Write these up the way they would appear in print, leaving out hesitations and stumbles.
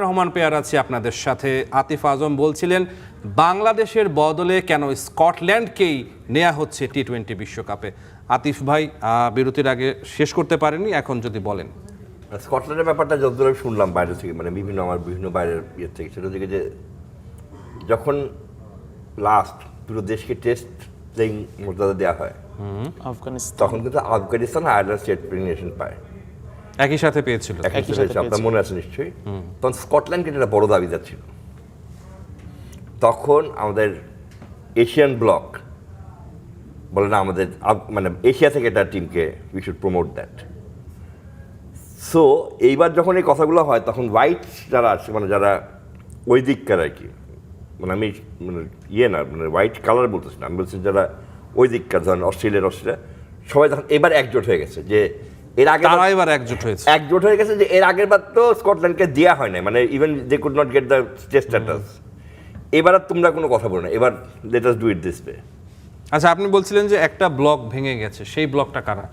Rahman pair আছি আপনাদের সাথে। আতিফ আজম বলছিলেন বাংলাদেশের বদলে কেন স্কটল্যান্ডকেই নেওয়া হচ্ছে টি-20 বিশ্বকাপে। আতিফ ভাই বিরতির আগে শেষ করতে পারেনি, এখন যদি বলেন। স্কটল্যান্ডের ব্যাপারটা যতদূর আমি শুনলাম বাইরে থেকে, মানে বিভিন্ন বাইরের ইয়ে থেকে, সেটা থেকে যে যখন লাস্ট দুটো দেশকে টেস্ট প্লেইং মর্যাদা দেওয়া হয় আফগানিস্তান, তখন কিন্তু আফগানিস্তান আর আয়ারল্যান্ড স্টেট প্লেইং নেশন পায়, একই সাথে পেয়েছিল। আপনার মনে আছে নিশ্চয়ই। তখন স্কটল্যান্ডকে একটা বড় দাবিদার ছিল। তখন আমাদের এশিয়ান ব্লক বলে না, আমাদের মানে এশিয়া থেকে একটা টিমকে we should promote that. So এইবার যখন এই কথাগুলো হয় তখন হোয়াইট যারা আছে, মানে যারা ওই দিককার আর কি, মানে আমি মানে না মানে হোয়াইট কালার বলতেছি না, আমি বলছি যারা ওই দিককার, ধরেন অস্ট্রেলিয়া সবাই তখন এবার একজোট হয়ে গেছে যে এর আগে এবার একজোট হয়ে গেছে যে এর আগের বার তো স্কটল্যান্ডকে দেওয়া হয় না, মানে even they could not get the test status. এবার আর তোমরা কোনো কথা বলো না, এবার let us do it this way. আচ্ছা, আপনি বলছিলেন যে একটা ব্লক ভেঙে গেছে, সেই ব্লকটা কারা?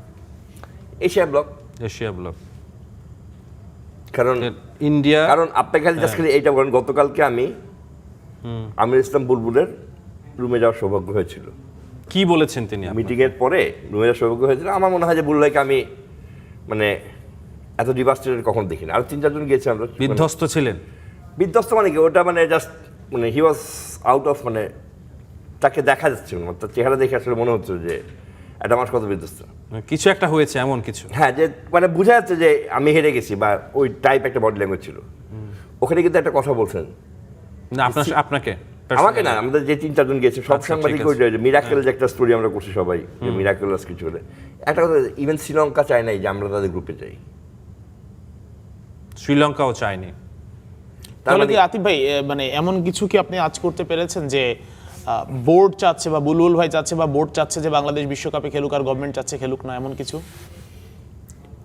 Asia block. এশিয়া ব্লক, কারণ ইন্ডিয়া। কারণ আপনাকে জাস্ট খালি এইটা বলেন, গতকালকে আমি আমির ইসলাম বুলবুলের রুমে যাওয়ার সৌভাগ্য হয়েছিল। কি বলেছেন তিনি? মিটিং এর পরে রুমে যাওয়ার সৌভাগ্য হয়েছিল। আমার মনে হয় যে বুলবুলকে আমি মানে এত ডিভাস্টেটেড কখন দেখিনি। আর 3-4 জন গিয়েছি আমরা। বিধ্বস্ত ছিলেন? বিধ্বস্ত মানে কি, ওটা মানে জাস্ট মানে হি ওয়াজ আউট অফ, মানে তাকে দেখা যাচ্ছে না, তার চেহারা দেখে আসলে মনে হচ্ছে যে একটা মানুষ কত বিধ্বস্ত, কিছু একটা হয়েছে এমন কিছু। হ্যাঁ, যে মানে বোঝা যাচ্ছে যে আমি হেরে গেছি, বা ওই টাইপ একটা বডি ল্যাঙ্গুয়েজ ছিল। ওখানে কিন্তু একটা কথা বলছেন না আপনাকে, আমাকে না, আমাদের যে 3-4 জন গিয়েছে সব সাংবাদিক, ওই যে মিরাকেল যে একটা স্টোরি আমরা করছি সবাই, যে মিরাকেলাস কিছু হলে একটা কথা, ইভেন শ্রীলঙ্কা চায় নাই যে আমরা তাদের গ্রুপে যাই। শ্রীলঙ্কাও চায়নি। তাহলে কি আতিফ ভাই মানে এমন কিছু কি আপনি আজ করতে পেরেছেন যে বোর্ড চাচ্ছে বা বুলবুল ভাই চাচ্ছে বা বোর্ড চাচ্ছে যে বাংলাদেশ বিশ্বকাপে খেলুক আর গভর্নমেন্ট চাচ্ছে খেলুক না, এমন কিছু?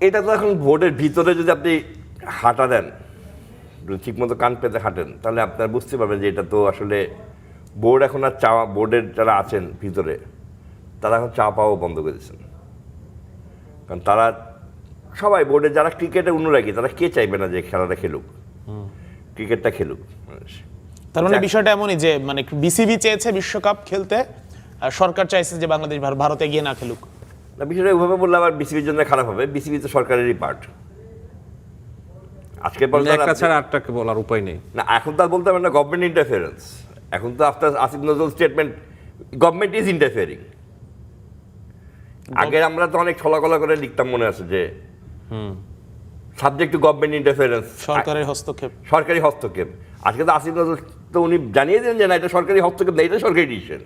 এটা তো এখন বোর্ডের ভিতরে যদি আপনি হাঁটা দেন, ঠিক মতো কান পেতে হাঁটেন, তাহলে আপনারা বুঝতে পারবেন যে এটা তো আসলে বোর্ড এখন আর চাওয়া, বোর্ডের যারা আছেন ভিতরে তারা এখন চা পাওয়া বন্ধ করে দিয়েছেন। কারণ তারা সবাই বোর্ডের যারা ক্রিকেটের অনুরাগী, তারা কে চাইবে না যে খেলাটা খেলুক, ক্রিকেটটা খেলুক। তার মানে বিষয়টা এমনই যে মানে বিসিবি চেয়েছে বিশ্বকাপ খেলতে, আর সরকার চাইছে যে বাংলাদেশ ভারতে গিয়ে না খেলুক। না, বিষয়টা ওইভাবে বললে আবার বিসিবির জন্য খারাপ হবে। বিসিবি তো সরকারেরই পার্ট। আজকে একটা ছাড়া আটটাকে বলার উপায় নেই না, এখন তো আর বলতে পারবেন না গভর্নমেন্ট ইন্টারফিয়ারেন্স। এখন তো after Asif Nazrul statement, government is interfering. আগে আমরা তো অনেক ছলাকলা করে লিখতাম, মনে আছে যে সাবজেক্ট টু গভর্নমেন্ট ইন্টারফিয়ারেন্স, সরকারের হস্তক্ষেপ, সরকারি হস্তক্ষেপ। আজকে তো আসিফ নজরুল তো উনি জানিয়ে দিলেন যে না, এটা সরকারি হস্তক্ষেপ না, এটা সরকারি ডিসিশন।